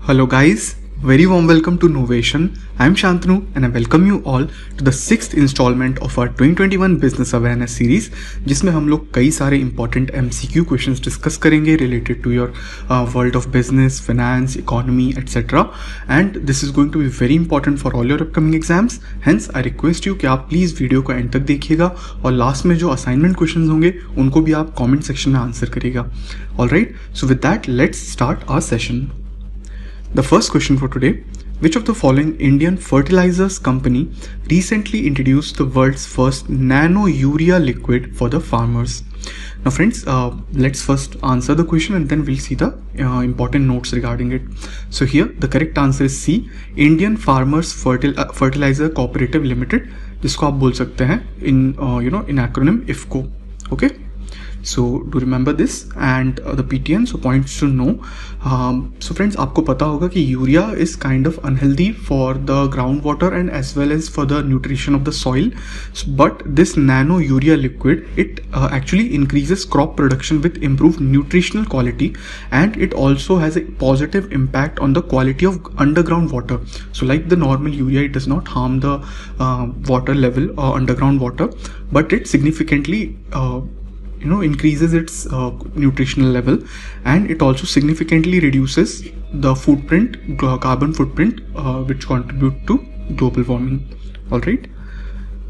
Hello guys, very warm welcome to Novation. I am Shantanu and I welcome you all to the 6th installment of our 2021 Business Awareness series जिसमें हम लोग कई सारे important MCQ questions discuss करेंगे related to your world of business, finance, economy, etc. And this is going to be very important for all your upcoming exams. Hence, I request you कि आप please video को end तक देखिएगा और last में जो assignment questions होंगे उनको भी आप comment section में answer करिएगा. Alright, so with that, let's start our session. The first question for today: which of the following Indian fertilizers company recently introduced the world's first nano urea liquid for the farmers? Now friends, let's first answer the question and then we'll see the important notes regarding it. So here the correct answer is C, Indian Farmers Fertilizer Cooperative Limited, जिसको आप बोल सकते हैं in acronym IFFCO. Okay. So do remember this and the PTN, so points to know. So friends, आपको पता होगा कि urea is kind of unhealthy for the groundwater and as well as for the nutrition of the soil. But this nano urea liquid, it actually increases crop production with improved nutritional quality, and it also has a positive impact on the quality of underground water. So like the normal urea, it does not harm the water level or underground water, but it significantly increases its nutritional level, and it also significantly reduces the carbon footprint, which contribute to global warming. All right.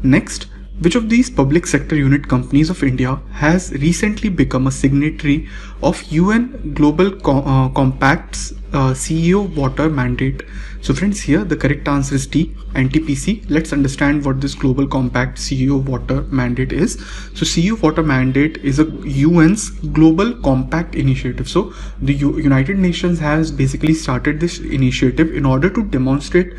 Next, which of these public sector unit companies of India has recently become a signatory of UN Global Compact's CEO Water Mandate? So friends, here the correct answer is D, NTPC. Let's understand what this Global Compact CEO Water Mandate is. So CEO Water Mandate is a UN's Global Compact initiative. So the United Nations has basically started this initiative in order to demonstrate,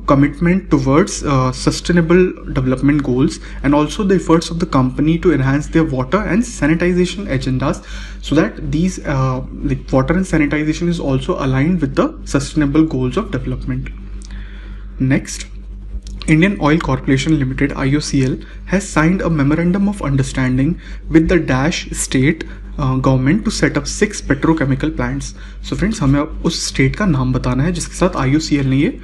commitment towards sustainable development goals, and also the efforts of the company to enhance their water and sanitization agendas, so that these water and sanitization is also aligned with the sustainable goals of development. Next, Indian Oil Corporation Limited (IOCL) has signed a memorandum of understanding with the Dash state government to set up 6 petrochemical plants. So friends, हमें उस state का नाम बताना है जिसके साथ IOCL ने ये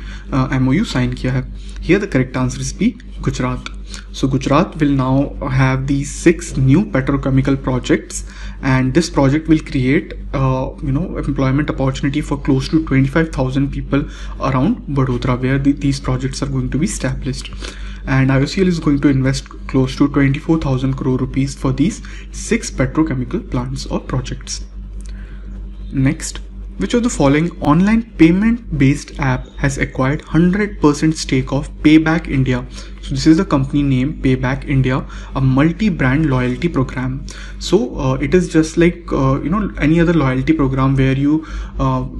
MOU sign किया है. Here the correct answer is B, Gujarat. So Gujarat will now have these 6 new petrochemical projects, and this project will create employment opportunity for close to 25,000 people around Vadodara, where these projects are going to be established. And IOCL is going to invest close to 24,000 crore rupees for these 6 petrochemical plants or projects. Next, which of the following online payment based app has acquired 100% stake of Payback India? So this is the company name, Payback India, a multi-brand loyalty program. So it is just like any other loyalty program where you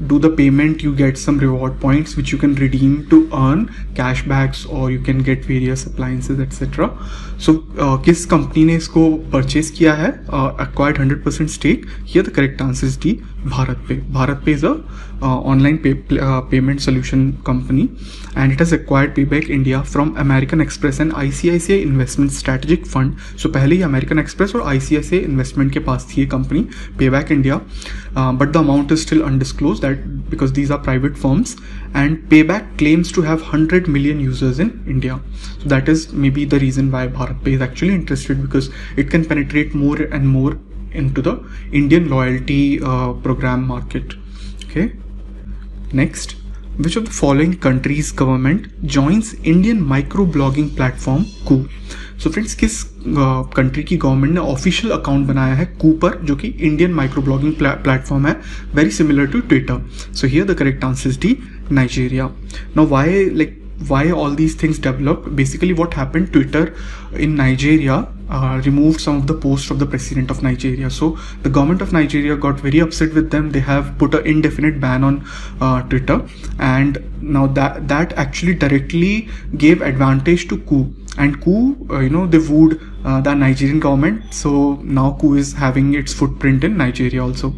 do the payment, you get some reward points which you can redeem to earn cashbacks, or you can get various appliances, etc. So किस company ने इसको purchase किया है, acquired 100% stake? Here the correct answer is D, BharatPe. BharatPe is a online payment solution company, and it has acquired Payback India from American Express and ICICI Investment Strategic Fund. So पहले ही American Express और ICICI Investment के पास थी ये company Payback India, but the amount is still undisclosed, that because these are private firms, and Payback claims to have 100 million users in India. So that is maybe the reason why BharatPe is actually interested, because it can penetrate more and more into the Indian loyalty program market. Okay. Next, which of the following countries' government joins Indian microblogging platform Koo? So friends, किस country की government ने official account बनाया है Koo पर, जो कि Indian microblogging platform है, very similar to Twitter? So here the correct answer is D, Nigeria. Now why all these things developed? Basically what happened, Twitter in Nigeria removed some of the posts of the president of Nigeria. So the government of Nigeria got very upset with them. They have put an indefinite ban on Twitter, and now that actually directly gave advantage to Koo. And Koo, they wooed the Nigerian government. So now Koo is having its footprint in Nigeria also.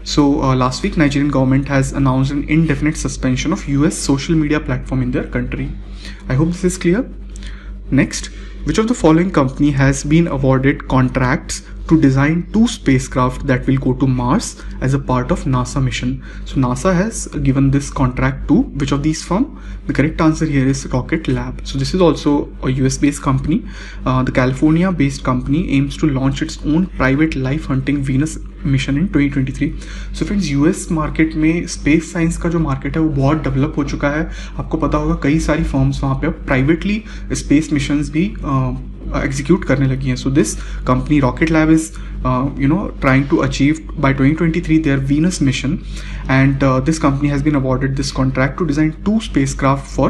So last week, Nigerian government has announced an indefinite suspension of US social media platform in their country. I hope this is clear. Next, which of the following company has been awarded contracts to design 2 spacecraft that will go to Mars as a part of NASA mission. So NASA has given this contract to which of these firm? The correct answer here is Rocket Lab. So this is also a US based company. The California based company aims to launch its own private life hunting Venus mission in 2023. So friends US market में space science का जो market है वो बहुत develop हो चुका है. आपको पता होगा कई सारी फर्म्स वहाँ पे प्राइवेटली स्पेस मिशंस भी एग्जीक्यूट करने लगी हैं. So this company rocket lab is trying to achieve by 2023 their Venus mission, and this company has been awarded this contract to design 2 spacecraft for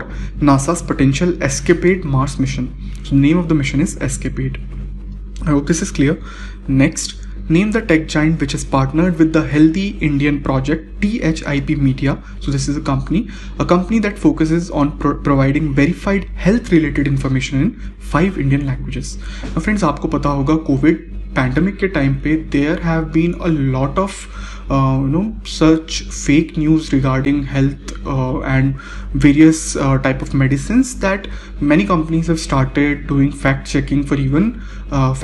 NASA's potential Escapade Mars mission. So name of the mission is Escapade. I hope this is clear. Next, name the tech giant which has partnered with the Healthy Indian Project, THIP Media. So this is a company that focuses on providing verified health related information in 5 Indian languages. Now friends, आपको पता होगा COVID pandemic के time पे there have been a lot of such fake news regarding health and various type of medicines that many companies have started doing fact checking for even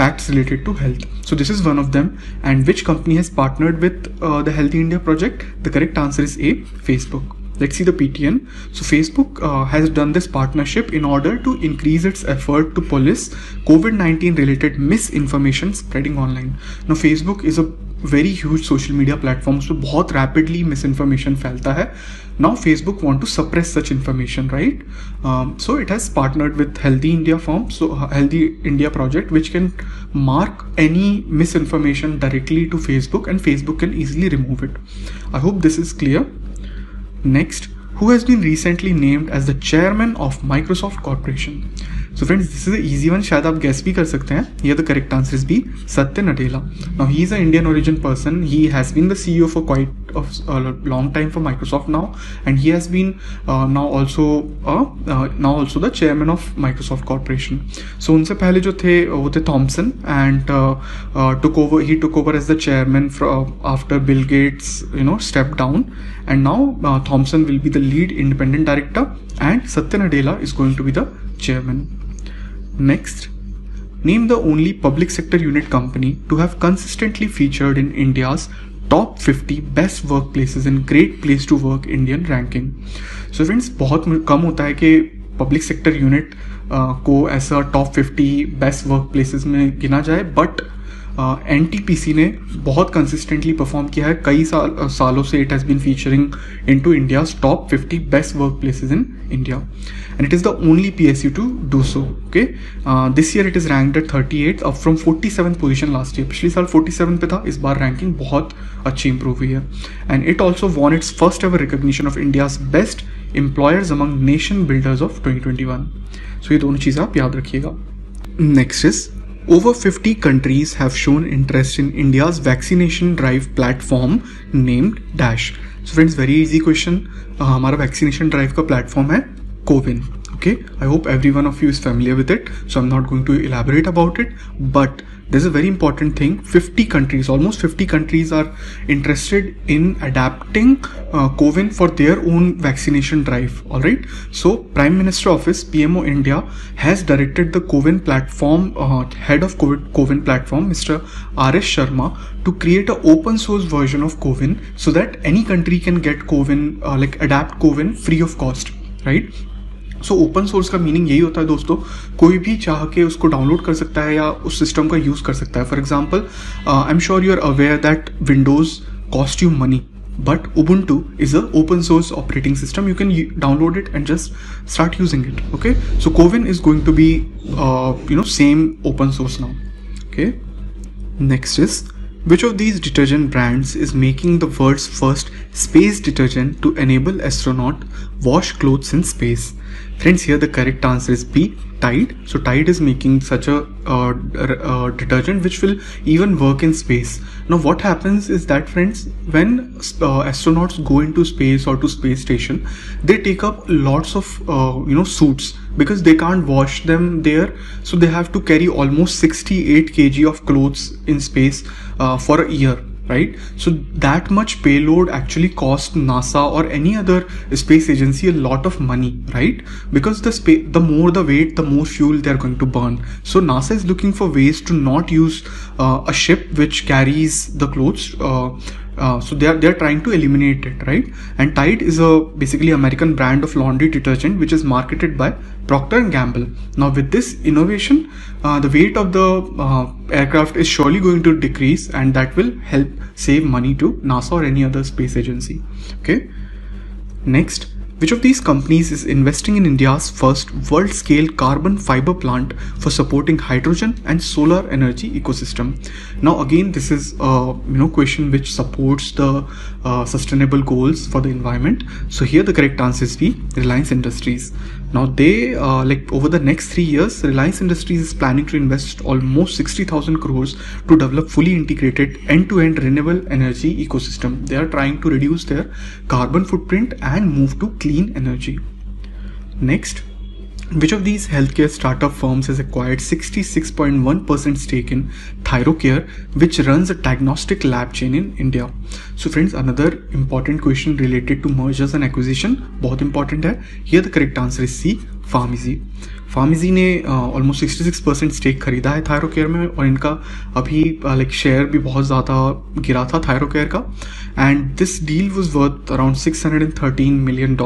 facts related to health. So this is one of them. And which company has partnered with the Healthy India project? The correct answer is A, Facebook. Let's see the PTN. So Facebook has done this partnership in order to increase its effort to police COVID-19 related misinformation spreading online. Now Facebook is a very huge social media platform, so बहुत rapidly misinformation फैलता है. Now Facebook want to suppress such information, right? So it has partnered with Healthy India firm, so Healthy India project, which can mark any misinformation directly to Facebook, and Facebook can easily remove it. I hope this is clear. Next, who has been recently named as the chairman of Microsoft Corporation? So friends, this is an easy one. शायद आप guess भी कर सकते हैं. Here the correct answer is B, Satya Nadella. Now he is an Indian origin person. He has been the CEO for quite a long time for Microsoft now, and he has been now also the chairman of Microsoft Corporation. So उनसे पहले जो थे वो थे Thomson, and he took over as the chairman after Bill Gates stepped down, and now Thomson will be the lead independent director, and Satya Nadella is going to be the chairman. Next, name the only public sector unit company to have consistently featured in India's top 50 best workplaces and Great Place to Work Indian ranking. So friends, बहुत कम होता है कि public sector unit को ऐसा top 50 best work places में गिना जाए, but NTPC ने बहुत कंसिस्टेंटली परफॉर्म किया है. कई सालों से it has been featuring into India's top 50 best work places in India, and it is the only PSU to do so. Okay, this year it is ranked at 38th, up from 47th position last year. पिछले साल 47 पे था, इस बार ranking बहुत अच्छी improve हुई है. And it also won its first ever recognition of India's best employers among nation builders of 2021. So ये दोनों चीज़ें आप याद रखिएगा. Next is, over 50 countries have shown interest in India's vaccination drive platform named Dash. So friends, very easy question. हमारा vaccination drive का platform है CoWIN. Okay, I hope every one of you is familiar with it, so I'm not going to elaborate about it, but there's a very important thing. 50 countries, almost 50 countries are interested in adapting CoWIN for their own vaccination drive. All right, so Prime Minister Office, PMO India, has directed the CoWIN platform head of CoWIN platform, Mr. R.S. Sharma, to create an open source version of CoWIN so that any country can get CoWIN, adapt CoWIN free of cost, right? So open source का meaning यही होता है दोस्तों, कोई भी चाह के उसको डाउनलोड कर सकता है या उस सिस्टम का यूज़ कर सकता है. For example, I am sure you are aware that Windows cost you money, but Ubuntu is a open source operating system. You can download it and just start using it. Okay, so CoWIN is going to be same open source now. Okay, next is, which of these detergent brands is making the world's first space detergent to enable astronaut wash clothes in space? Friends, here the correct answer is B, Tide. So Tide is making such a detergent which will even work in space. Now what happens is that, friends, when astronauts go into space or to space station, they take up lots of suits because they can't wash them there, so they have to carry almost 68 kg of clothes in space for a year. right? So that much payload actually cost NASA or any other space agency a lot of money, right? Because the more the weight, the more fuel they're going to burn. So NASA is looking for ways to not use a ship which carries the clothes. So they're trying to eliminate it, right? And Tide is a basically American brand of laundry detergent which is marketed by Procter and Gamble. Now with this innovation, the weight of the aircraft is surely going to decrease, and that will help save money to NASA or any other space agency. Okay. Next, which of these companies is investing in India's first world-scale carbon fiber plant for supporting hydrogen and solar energy ecosystem? Now again, this is a question which supports the sustainable goals for the environment. So here the correct answer is B, Reliance Industries. Now they over the next 3 years, Reliance Industries is planning to invest almost 60,000 crores to develop fully integrated end-to-end renewable energy ecosystem. They are trying to reduce their carbon footprint and move to clean energy. Next, which of these healthcare startup firms has acquired 66.1% stake in Thyrocare, which runs a diagnostic lab chain in India? So friends, another important question related to mergers and acquisition, बहुत important है. Here the correct answer is C, Pharmacy. Pharmacy ने almost 66% stake खरीदा है थायरोकेयर में, और इनका अभी share भी बहुत ज़्यादा गिरा था थायरोकेयर का. And this deal was worth around $613 million,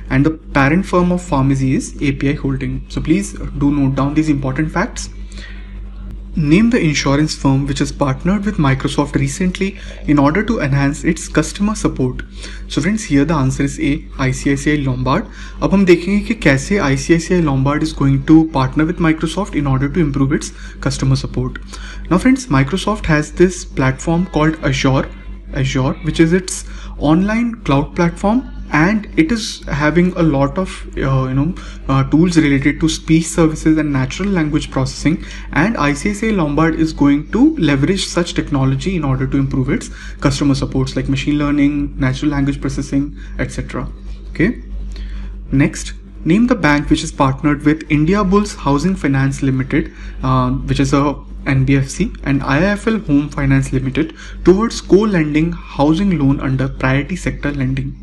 and the parent firm of Pharmacy is API Holding. So please do note down these important facts. Name the insurance firm which has partnered with Microsoft recently in order to enhance its customer support. So friends, here the answer is A, ICICI Lombard. अब हम देखेंगे कि कैसे ICICI Lombard is going to partner with Microsoft in order to improve its customer support. Now friends, Microsoft has this platform called Azure, which is its online cloud platform, and it is having a lot of tools related to speech services and natural language processing, and ICICI Lombard is going to leverage such technology in order to improve its customer supports like machine learning, natural language processing, etc. Okay. Next, name the bank which is partnered with Indiabulls Housing Finance Limited, which is a NBFC, and IIFL Home Finance Limited towards co-lending housing loan under priority sector lending.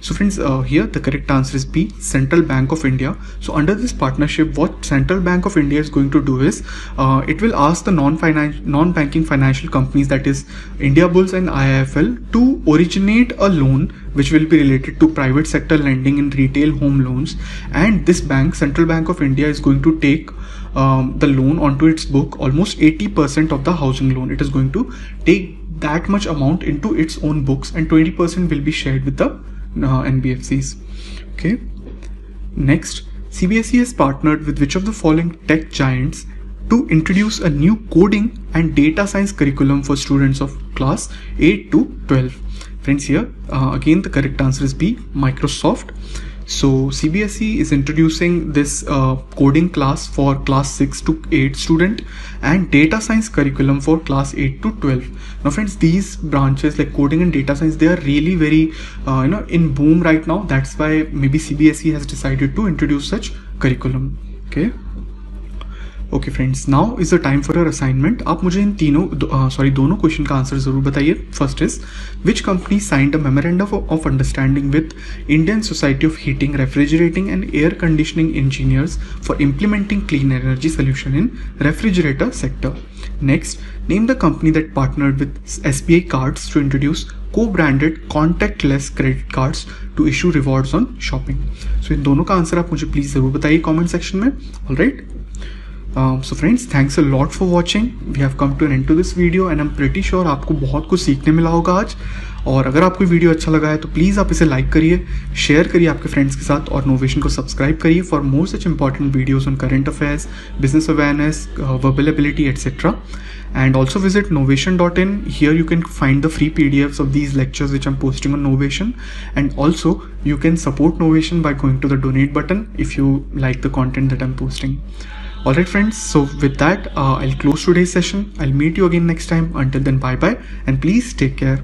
So friends, here the correct answer is B, Central Bank of India. So under this partnership, what Central Bank of India is going to do is, it will ask the non-banking financial companies, that is Indiabulls and IIFL, to originate a loan which will be related to private sector lending in retail home loans, and this bank, Central Bank of India, is going to take the loan onto its book. Almost 80% of the housing loan, it is going to take that much amount into its own books, and 20% will be shared with the NBFCs. Okay. Next, CBSE has partnered with which of the following tech giants to introduce a new coding and data science curriculum for students of class 8 to 12? Friends, here again the correct answer is B, Microsoft. So CBSE is introducing this coding class for class 6 to 8 student and data science curriculum for class 8 to 12. Now friends, these branches like coding and data science, they are really very in boom right now. That's why maybe CBSE has decided to introduce such curriculum. Okay friends, now is the time for your assignment. आप मुझे इन दोनों question का answer जरूर बताइए. First is, which company signed a memorandum of understanding with Indian society of heating, refrigerating and air conditioning engineers for implementing clean energy solution in refrigerator sector. Next, name the company that partnered with SBI cards to introduce co-branded contactless credit cards to issue rewards on shopping. So इन दोनों का answer आप मुझे please जरूर बताइए comment section में. Alright. So friends, thanks a lot for watching. We have come to an end to this video and I'm pretty sure आपको बहुत कुछ सीखने मिला होगा आज. और अगर आपको वीडियो अच्छा लगा है तो प्लीज़ आप इसे लाइक करिए, शेयर करिए आपके फ्रेंड्स के साथ, और नोवेशन को सब्सक्राइब करिए for more such important videos on current affairs, business awareness, verbal ability, etc. And also visit novation.in. Here you can find the free PDFs of these lectures which I'm posting on Novation. And also you can support Novation by going to the donate button if you like the content that I'm posting. Alright friends, so with that I'll close today's session. I'll meet you again next time. Until then, bye bye and please take care.